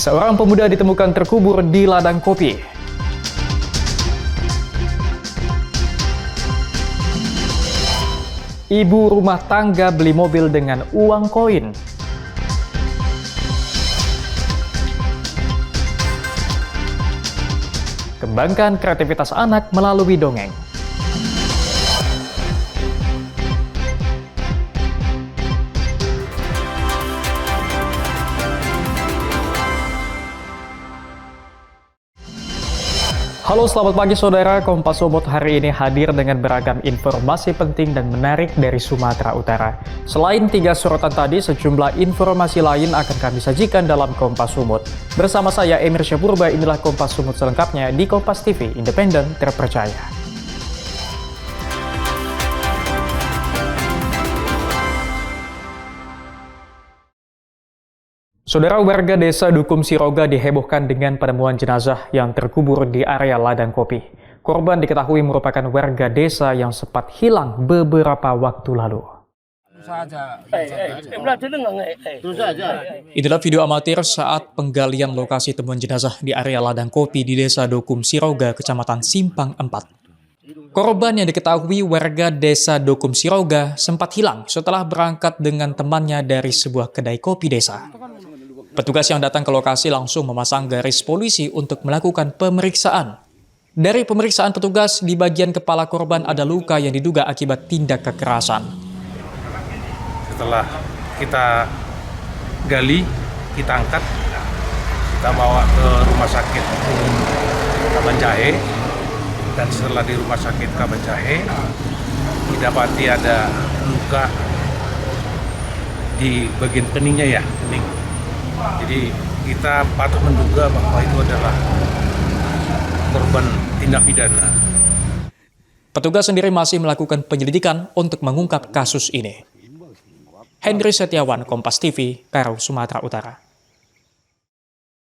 Seorang pemuda ditemukan terkubur di ladang kopi. Ibu rumah tangga beli mobil dengan uang koin. Kembangkan kreativitas anak melalui dongeng. Halo, selamat pagi saudara. Kompas Sumut hari ini hadir dengan beragam informasi penting dan menarik dari Sumatera Utara. Selain 3 sorotan tadi, sejumlah informasi lain akan kami sajikan dalam Kompas Sumut. Bersama saya Emir Syapurba, inilah Kompas Sumut selengkapnya di Kompas TV, independen, terpercaya. Saudara, warga desa Dukum Siroga dihebohkan dengan penemuan jenazah yang terkubur di area ladang kopi. Korban diketahui merupakan warga desa yang sempat hilang beberapa waktu lalu. Inilah video amatir saat penggalian lokasi temuan jenazah di area ladang kopi di desa Dukum Siroga, Kecamatan Simpang 4. Korban yang diketahui warga desa Dukum Siroga sempat hilang setelah berangkat dengan temannya dari sebuah kedai kopi desa. Petugas yang datang ke lokasi langsung memasang garis polisi untuk melakukan pemeriksaan. Dari pemeriksaan petugas, di bagian kepala korban ada luka yang diduga akibat tindak kekerasan. Setelah kita gali, kita angkat, kita bawa ke rumah sakit Kabanjahe, dan setelah di rumah sakit Kabanjahe, didapati ada luka di bagian keningnya ya, kening. Jadi kita patut menduga bahwa itu adalah korban tindak pidana. Petugas sendiri masih melakukan penyelidikan untuk mengungkap kasus ini. Hendry Setiawan, Kompas TV, Karo, Sumatera Utara.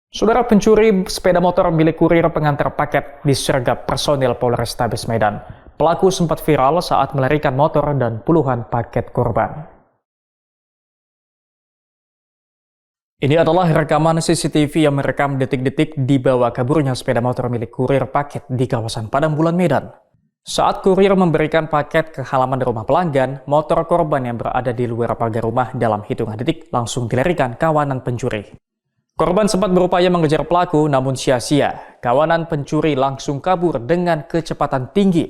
Saudara, pencuri sepeda motor milik kurir pengantar paket disergap personil Polrestabes Medan. Pelaku sempat viral saat melarikan motor dan puluhan paket korban. Ini adalah rekaman CCTV yang merekam detik-detik dibawa kaburnya sepeda motor milik kurir paket di kawasan Padang Bulan, Medan. Saat kurir memberikan paket ke halaman rumah pelanggan, motor korban yang berada di luar pagar rumah dalam hitungan detik langsung dilarikan kawanan pencuri. Korban sempat berupaya mengejar pelaku, namun sia-sia. Kawanan pencuri langsung kabur dengan kecepatan tinggi.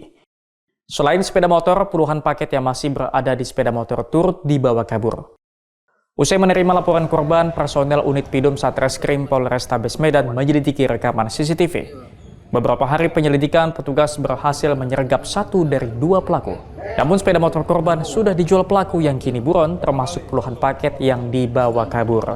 Selain sepeda motor, puluhan paket yang masih berada di sepeda motor turut dibawa kabur. Usai menerima laporan korban, personel unit Pidum Satreskrim Polrestabes Medan menyelidiki rekaman CCTV. Beberapa hari penyelidikan, petugas berhasil menyergap 1 dari 2 pelaku. Namun sepeda motor korban sudah dijual pelaku yang kini buron, termasuk puluhan paket yang dibawa kabur.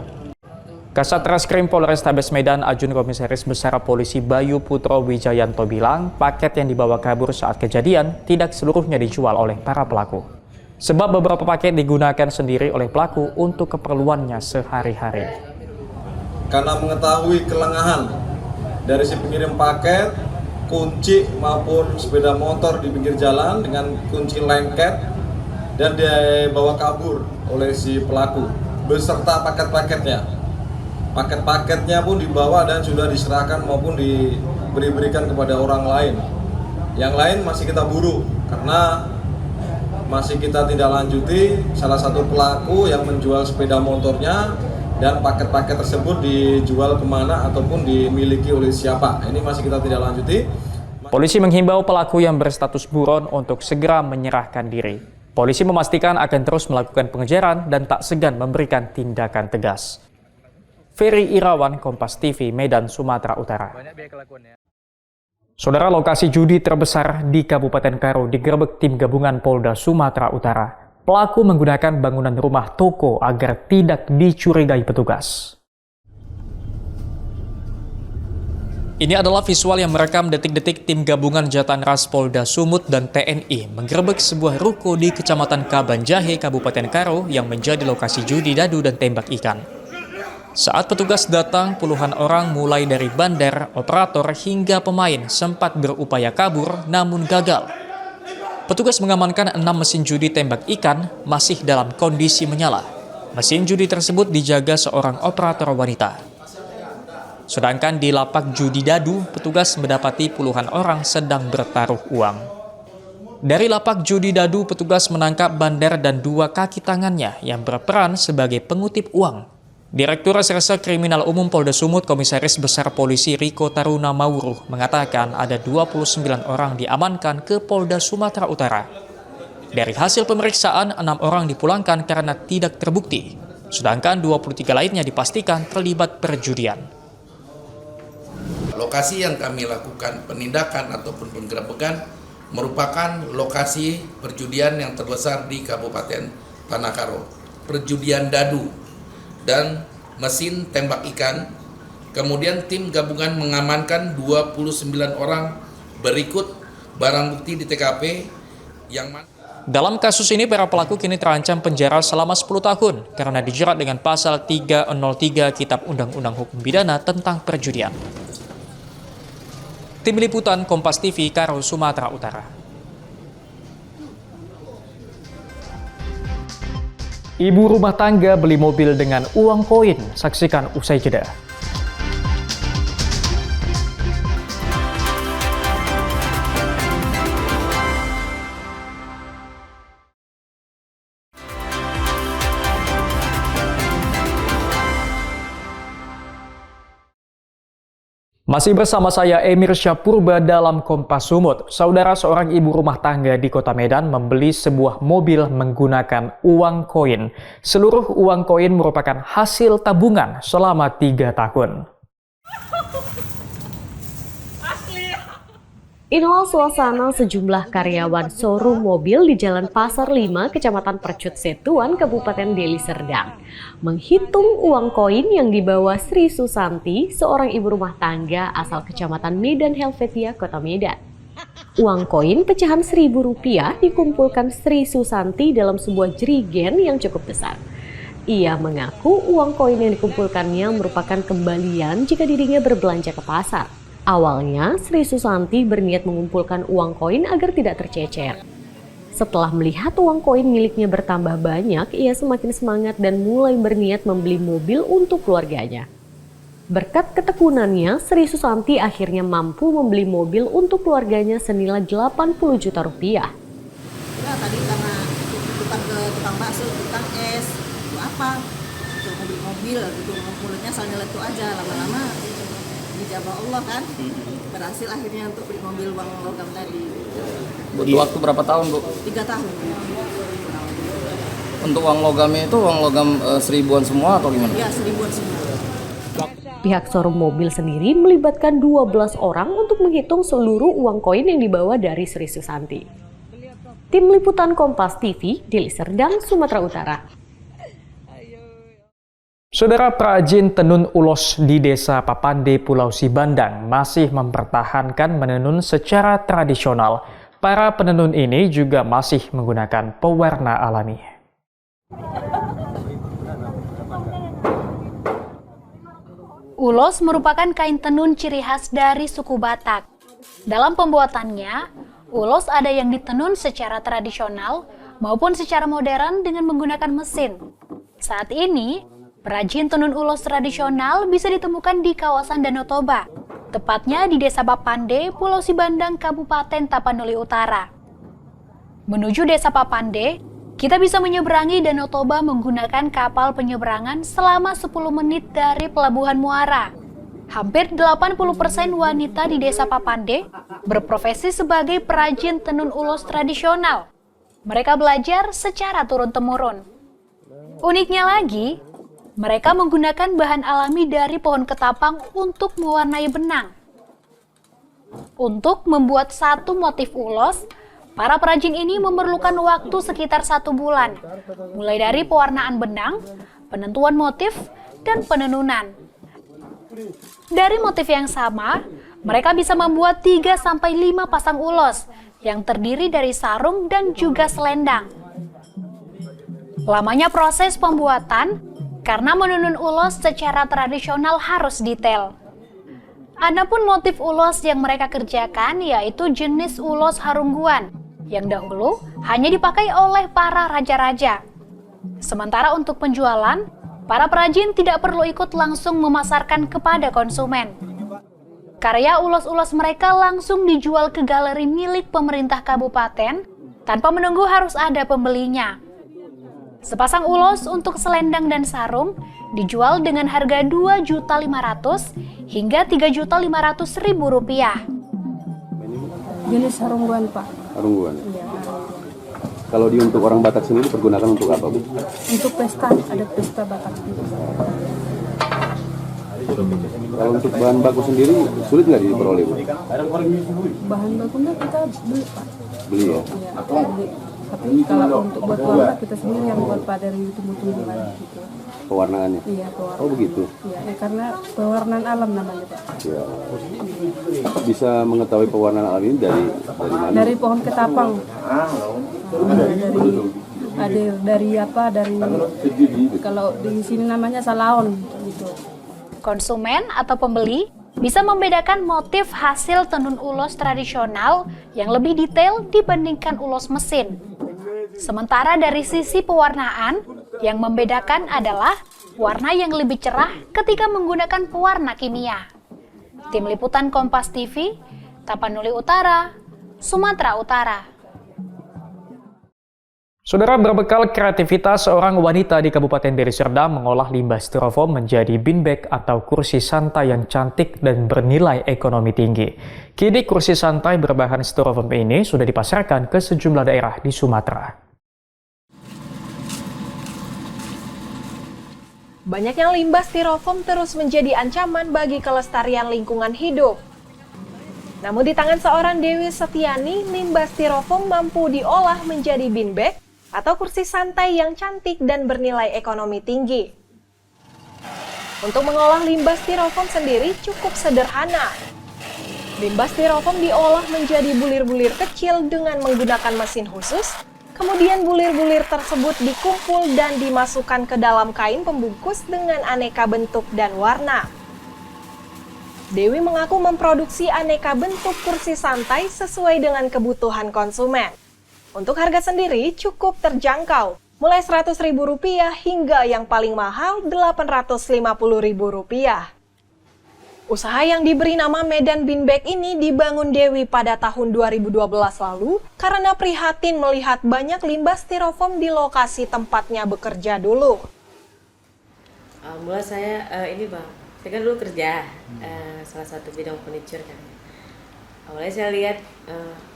Kasat Reskrim Polrestabes Medan Ajun Komisaris Besar Polisi Bayu Putro Wijayanto bilang, paket yang dibawa kabur saat kejadian tidak seluruhnya dijual oleh para pelaku. Sebab beberapa paket digunakan sendiri oleh pelaku untuk keperluannya sehari-hari. Karena mengetahui kelengahan dari si pengirim paket, kunci maupun sepeda motor di pinggir jalan dengan kunci lengket, dan dibawa kabur oleh si pelaku beserta paket-paketnya. Paket-paketnya pun dibawa dan sudah diserahkan maupun diberikan kepada orang lain. Yang lain masih kita buru karena masih kita tidak lanjuti salah satu pelaku yang menjual sepeda motornya dan paket-paket tersebut dijual kemana ataupun dimiliki oleh siapa. Ini masih kita tidak lanjuti. Polisi menghimbau pelaku yang berstatus buron untuk segera menyerahkan diri. Polisi memastikan akan terus melakukan pengejaran dan tak segan memberikan tindakan tegas. Ferry Irawan, Kompas TV, Medan, Sumatera Utara. Saudara, lokasi judi terbesar di Kabupaten Karo digerebek tim gabungan Polda Sumatera Utara. Pelaku menggunakan bangunan rumah toko agar tidak dicurigai petugas. Ini adalah visual yang merekam detik-detik tim gabungan Jatan Ras Polda Sumut dan TNI menggerebek sebuah ruko di Kecamatan Kabanjahe, Kabupaten Karo yang menjadi lokasi judi dadu dan tembak ikan. Saat petugas datang, puluhan orang mulai dari bandar, operator, hingga pemain sempat berupaya kabur namun gagal. Petugas mengamankan 6 mesin judi tembak ikan masih dalam kondisi menyala. Mesin judi tersebut dijaga seorang operator wanita. Sedangkan di lapak judi dadu, petugas mendapati puluhan orang sedang bertaruh uang. Dari lapak judi dadu, petugas menangkap bandar dan 2 kaki tangannya yang berperan sebagai pengutip uang. Direktur Reserse Kriminal Umum Polda Sumut, Komisaris Besar Polisi Riko Taruna Mauruh mengatakan ada 29 orang diamankan ke Polda Sumatera Utara. Dari hasil pemeriksaan, 6 orang dipulangkan karena tidak terbukti, sedangkan 23 lainnya dipastikan terlibat perjudian. Lokasi yang kami lakukan penindakan ataupun penggerebekan merupakan lokasi perjudian yang terbesar di Kabupaten Tanah Karo. Perjudian dadu dan mesin tembak ikan. Kemudian tim gabungan mengamankan 29 orang berikut barang bukti di TKP yang Dalam kasus ini, para pelaku kini terancam penjara selama 10 tahun karena dijerat dengan pasal 303 Kitab Undang-Undang Hukum Pidana tentang perjudian. Tim Liputan Kompas TV, Karo, Sumatera Utara. Ibu rumah tangga beli mobil dengan uang koin. Saksikan usai jeda. Masih bersama saya Emir Syapurba dalam Kompas Sumut. Saudara, seorang ibu rumah tangga di Kota Medan membeli sebuah mobil menggunakan uang koin. Seluruh uang koin merupakan hasil tabungan selama 3 tahun. Inilah suasana sejumlah karyawan showroom mobil di Jalan Pasar 5, Kecamatan Percut Setuan, Kabupaten Deli Serdang, menghitung uang koin yang dibawa Sri Susanti, seorang ibu rumah tangga asal Kecamatan Medan Helvetia, Kota Medan. Uang koin pecahan Rp1.000 dikumpulkan Sri Susanti dalam sebuah jerigen yang cukup besar. Ia mengaku uang koin yang dikumpulkannya merupakan kembalian jika dirinya berbelanja ke pasar. Awalnya, Sri Susanti berniat mengumpulkan uang koin agar tidak tercecer. Setelah melihat uang koin miliknya bertambah banyak, ia semakin semangat dan mulai berniat membeli mobil untuk keluarganya. Berkat ketekunannya, Sri Susanti akhirnya mampu membeli mobil untuk keluarganya senilai Rp80 juta. Ya, tadi karena tukang ke tukang bakso, tukang es, itu apa? Untuk mobil gitu, mulutnya soalnya itu aja, lama-lama dijabah Allah kan, berhasil akhirnya untuk beli mobil uang logam tadi. Butuh waktu berapa tahun, Bu? 3 tahun. Untuk uang logamnya itu uang logam seribuan semua atau gimana? Ya, seribuan semua. Pihak showroom mobil sendiri melibatkan 12 orang untuk menghitung seluruh uang koin yang dibawa dari Sri Susanti. Tim Liputan Kompas TV, Deli Serdang, Sumatera Utara. Saudara, perajin tenun ulos di Desa Papande, Pulau Sibandang masih mempertahankan menenun secara tradisional. Para penenun ini juga masih menggunakan pewarna alami. Ulos merupakan kain tenun ciri khas dari suku Batak. Dalam pembuatannya, ulos ada yang ditenun secara tradisional maupun secara modern dengan menggunakan mesin. Saat ini, perajin tenun ulos tradisional bisa ditemukan di kawasan Danau Toba, tepatnya di Desa Papande, Pulau Sibandang, Kabupaten Tapanuli Utara. Menuju Desa Papande, kita bisa menyeberangi Danau Toba menggunakan kapal penyeberangan selama 10 menit dari Pelabuhan Muara. Hampir 80% wanita di Desa Papande berprofesi sebagai perajin tenun ulos tradisional. Mereka belajar secara turun-temurun. Uniknya lagi, mereka menggunakan bahan alami dari pohon ketapang untuk mewarnai benang. Untuk membuat satu motif ulos, para perajin ini memerlukan waktu sekitar 1 bulan, mulai dari pewarnaan benang, penentuan motif, dan penenunan. Dari motif yang sama, mereka bisa membuat 3-5 pasang ulos yang terdiri dari sarung dan juga selendang. Lamanya proses pembuatan karena menenun ulos secara tradisional harus detail. Adapun motif ulos yang mereka kerjakan yaitu jenis ulos harungguan yang dahulu hanya dipakai oleh para raja-raja. Sementara untuk penjualan, Para perajin tidak perlu ikut langsung memasarkan kepada konsumen. Karya ulos-ulos mereka langsung dijual ke galeri milik pemerintah kabupaten tanpa menunggu harus ada pembelinya. Sepasang ulos untuk selendang dan sarung dijual dengan harga Rp2.500.000 hingga Rp3.500.000. Jenis sarungguan, Pak. Sarungguan. Iya. Kalau untuk orang Batak sendiri pergunakan untuk apa, Bu? Untuk pesta, ada pesta Batak. Kalau untuk bahan baku sendiri sulit nggak diperoleh, Bu? Bahan bakunya kita beli, Pak. Beli ya? Iya, beli. Tapi kalau untuk buat warna kita sendiri yang buat Pak dari tumbuh-tumbuhan gitu. Pewarnaannya? Iya, pewarnaan. Oh begitu? Iya, karena pewarnaan alam namanya, Pak. Ya. Bisa mengetahui pewarnaan alam ini dari mana? Dari pohon ketapang. Dari apa? Dari kalau di sini namanya salaon gitu. Konsumen atau pembeli bisa membedakan motif hasil tenun ulos tradisional yang lebih detail dibandingkan ulos mesin. Sementara dari sisi pewarnaan, yang membedakan adalah warna yang lebih cerah ketika menggunakan pewarna kimia. Tim Liputan Kompas TV, Tapanuli Utara, Sumatera Utara. Saudara, berbekal kreativitas seorang wanita di Kabupaten Deli Serdang mengolah limbah styrofoam menjadi beanbag atau kursi santai yang cantik dan bernilai ekonomi tinggi. Kini kursi santai berbahan styrofoam ini sudah dipasarkan ke sejumlah daerah di Sumatera. Banyaknya limbah styrofoam terus menjadi ancaman bagi kelestarian lingkungan hidup. Namun di tangan seorang Dewi Setiani, limbah styrofoam mampu diolah menjadi beanbag atau kursi santai yang cantik dan bernilai ekonomi tinggi. Untuk mengolah limbah styrofoam sendiri cukup sederhana. Limbah styrofoam diolah menjadi bulir-bulir kecil dengan menggunakan mesin khusus. Kemudian bulir-bulir tersebut dikumpul dan dimasukkan ke dalam kain pembungkus dengan aneka bentuk dan warna. Dewi mengaku memproduksi aneka bentuk kursi santai sesuai dengan kebutuhan konsumen. Untuk harga sendiri cukup terjangkau, mulai Rp100.000 hingga yang paling mahal Rp850.000. Usaha yang diberi nama Medan Beanbag ini dibangun Dewi pada tahun 2012 lalu karena prihatin melihat banyak limbah styrofoam di lokasi tempatnya bekerja dulu. Mulai saya saya kan dulu kerja salah satu bidang furniture kan. Awalnya saya lihat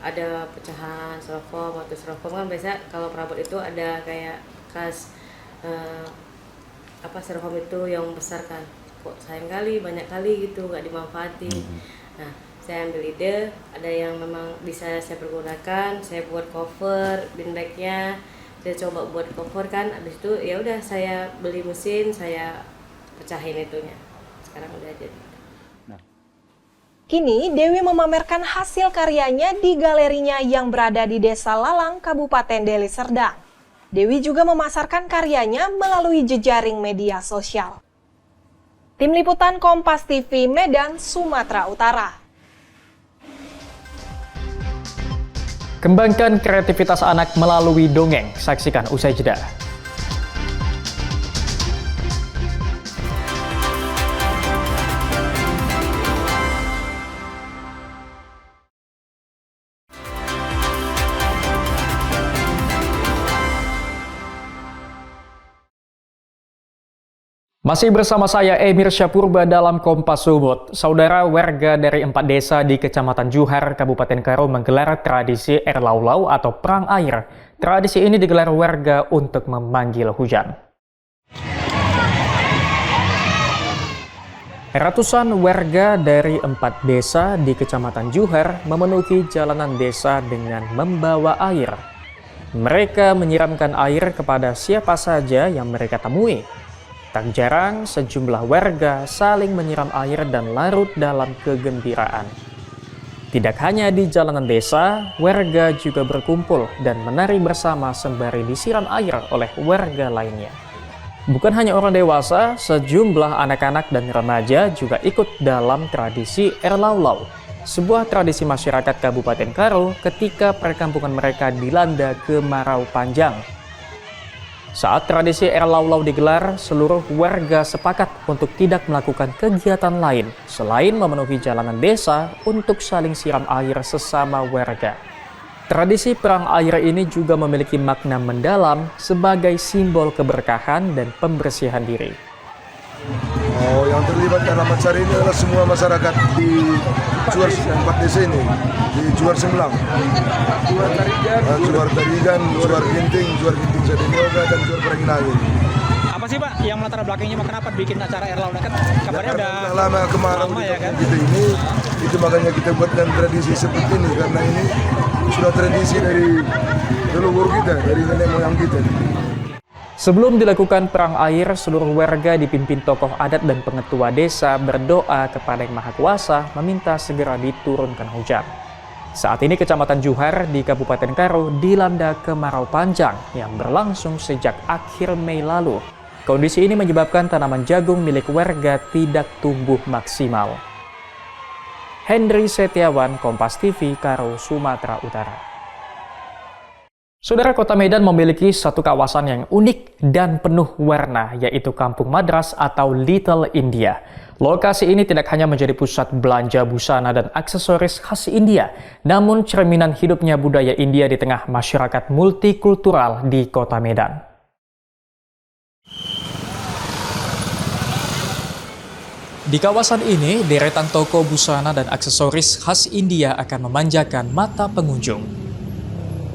ada pecahan styrofoam atau styrofoam kan biasa kalau perabot itu ada kayak kas styrofoam itu yang besar kan. Kok sayang kali, banyak kali gitu nggak dimanfaatin. Nah, saya ambil ide, ada yang memang bisa saya pergunakan, saya buat cover beanbagnya, saya coba buat cover kan, habis itu ya udah saya beli mesin, saya pecahin itunya. Sekarang udah jadi. Kini Dewi memamerkan hasil karyanya di galerinya yang berada di Desa Lalang, Kabupaten Deli Serdang. Dewi juga memasarkan karyanya melalui jejaring media sosial. Tim Liputan Kompas TV Medan, Sumatera Utara. Kembangkan kreativitas anak melalui dongeng. Saksikan usai jeda. Masih bersama saya Emir Syapurba dalam Kompas Sumut. Saudara, warga dari 4 desa di Kecamatan Juhar, Kabupaten Karo menggelar tradisi Erlaulau atau perang air. Tradisi ini digelar warga untuk memanggil hujan. Ratusan warga dari 4 desa di Kecamatan Juhar memenuhi jalanan desa dengan membawa air. Mereka menyiramkan air kepada siapa saja yang mereka temui. Tak jarang sejumlah warga saling menyiram air dan larut dalam kegembiraan. Tidak hanya di jalanan desa, warga juga berkumpul dan menari bersama sembari disiram air oleh warga lainnya. Bukan hanya orang dewasa, sejumlah anak-anak dan remaja juga ikut dalam tradisi Erlaulau, sebuah tradisi masyarakat Kabupaten Karo ketika perkampungan mereka dilanda kemarau panjang. Saat tradisi air lau-lau digelar, seluruh warga sepakat untuk tidak melakukan kegiatan lain selain memenuhi jalanan desa untuk saling siram air sesama warga. Tradisi perang air ini juga memiliki makna mendalam sebagai simbol keberkahan dan pembersihan diri. Yang terlibat dalam acara ini adalah semua masyarakat di Cuar 4 desa ini, di Cuar Sembelang, Cuar Tarigan, Cuar Ginting Sadinyoga, dan Cuar Peranginayu. Apa sih Pak yang latar belakangnya, kenapa bikin acara air lau? Kan kabarnya udah lama kemarau ya kan? Kita ini, itu makanya kita buatkan tradisi seperti ini, karena ini sudah tradisi dari leluhur kita, dari nenek moyang kita. Sebelum dilakukan perang air, seluruh warga dipimpin tokoh adat dan pengetua desa berdoa kepada Yang Maha Kuasa meminta segera diturunkan hujan. Saat ini Kecamatan Juhar di Kabupaten Karo dilanda kemarau panjang yang berlangsung sejak akhir Mei lalu. Kondisi ini menyebabkan tanaman jagung milik warga tidak tumbuh maksimal. Henry Setiawan, Kompas TV, Karo, Sumatera Utara. Saudara, Kota Medan memiliki satu kawasan yang unik dan penuh warna, yaitu Kampung Madras atau Little India. Lokasi ini tidak hanya menjadi pusat belanja busana dan aksesoris khas India, namun cerminan hidupnya budaya India di tengah masyarakat multikultural di Kota Medan. Di kawasan ini, deretan toko busana dan aksesoris khas India akan memanjakan mata pengunjung.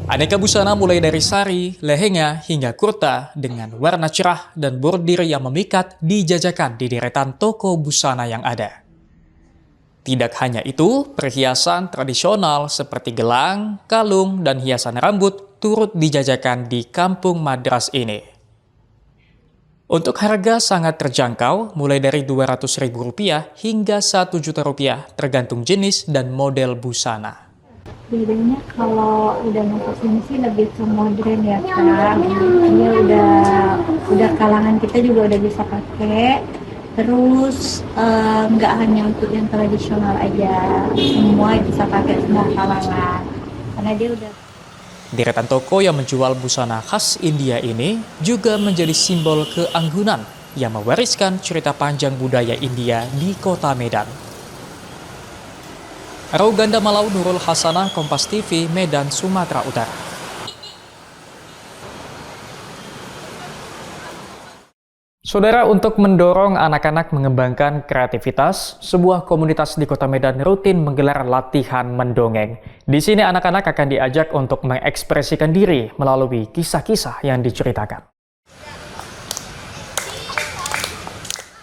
Aneka busana mulai dari sari, lehenga, hingga kurta dengan warna cerah dan bordir yang memikat dijajakan di deretan toko busana yang ada. Tidak hanya itu, perhiasan tradisional seperti gelang, kalung, dan hiasan rambut turut dijajakan di Kampung Madras ini. Untuk harga sangat terjangkau, mulai dari Rp200.000 hingga Rp1.000.000 tergantung jenis dan model busana. Bedanya kalau udah masuk sini sih lebih ke modern ya Kak. Ini udah kalangan kita juga udah bisa pakai. Terus nggak hanya untuk yang tradisional aja, semua bisa pakai semua kalangan. Karena dia udah. Deretan toko yang menjual busana khas India ini juga menjadi simbol keanggunan yang mewariskan cerita panjang budaya India di Kota Medan. Rauganda Malau, Nurul Hasanah, Kompas TV, Medan, Sumatera Utara. Saudara, untuk mendorong anak-anak mengembangkan kreativitas, sebuah komunitas di Kota Medan rutin menggelar latihan mendongeng. Di sini anak-anak akan diajak untuk mengekspresikan diri melalui kisah-kisah yang diceritakan.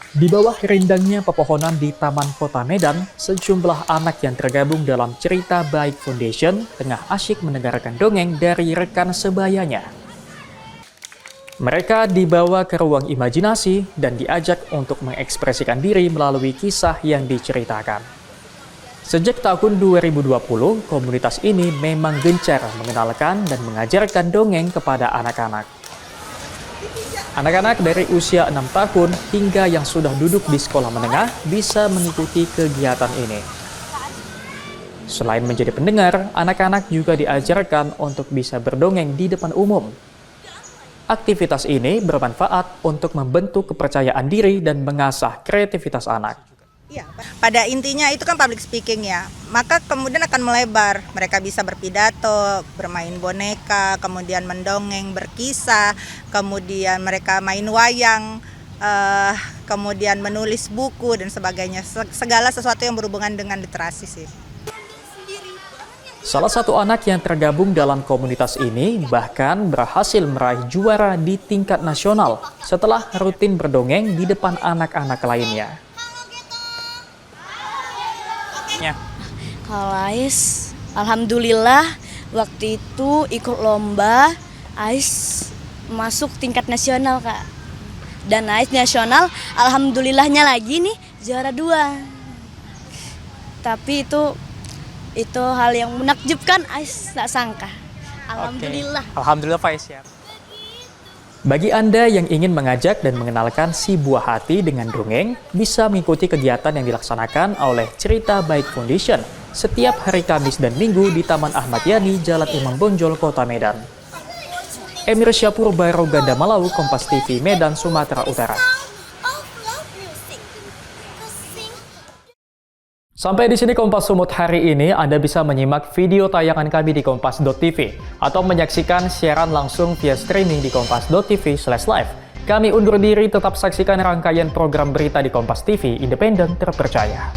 Di bawah rindangnya pepohonan di Taman Kota Medan, sejumlah anak yang tergabung dalam Cerita Baik Foundation tengah asyik mendengarkan dongeng dari rekan sebayanya. Mereka dibawa ke ruang imajinasi dan diajak untuk mengekspresikan diri melalui kisah yang diceritakan. Sejak tahun 2020, komunitas ini memang gencar mengenalkan dan mengajarkan dongeng kepada anak-anak. Anak-anak dari usia 6 tahun hingga yang sudah duduk di sekolah menengah bisa mengikuti kegiatan ini. Selain menjadi pendengar, anak-anak juga diajarkan untuk bisa berdongeng di depan umum. Aktivitas ini bermanfaat untuk membentuk kepercayaan diri dan mengasah kreativitas anak. Iya, pada intinya itu kan public speaking ya, maka kemudian akan melebar. Mereka bisa berpidato, bermain boneka, kemudian mendongeng, berkisah, kemudian mereka main wayang, kemudian menulis buku dan sebagainya. Segala sesuatu yang berhubungan dengan literasi sih. Salah satu anak yang tergabung dalam komunitas ini bahkan berhasil meraih juara di tingkat nasional setelah rutin berdongeng di depan anak-anak lainnya. Kalau Ais, alhamdulillah waktu itu ikut lomba, Ais masuk tingkat nasional Kak. Dan Ais nasional, alhamdulillahnya lagi nih juara 2. Tapi itu hal yang menakjubkan, Ais tak sangka. Alhamdulillah. Oke. Alhamdulillah Faiz ya. Bagi Anda yang ingin mengajak dan mengenalkan si buah hati dengan dongeng, bisa mengikuti kegiatan yang dilaksanakan oleh Cerita Baik Foundation setiap hari Kamis dan Minggu di Taman Ahmad Yani, Jalan Imam Bonjol, Kota Medan. Emir Syapur Bairo Ganda Malau, Kompas TV, Medan, Sumatera Utara. Sampai di sini Kompas Sumut hari ini. Anda bisa menyimak video tayangan kami di kompas.tv atau menyaksikan siaran langsung via streaming di kompas.tv/live. Kami undur diri, tetap saksikan rangkaian program berita di Kompas TV, independen, terpercaya.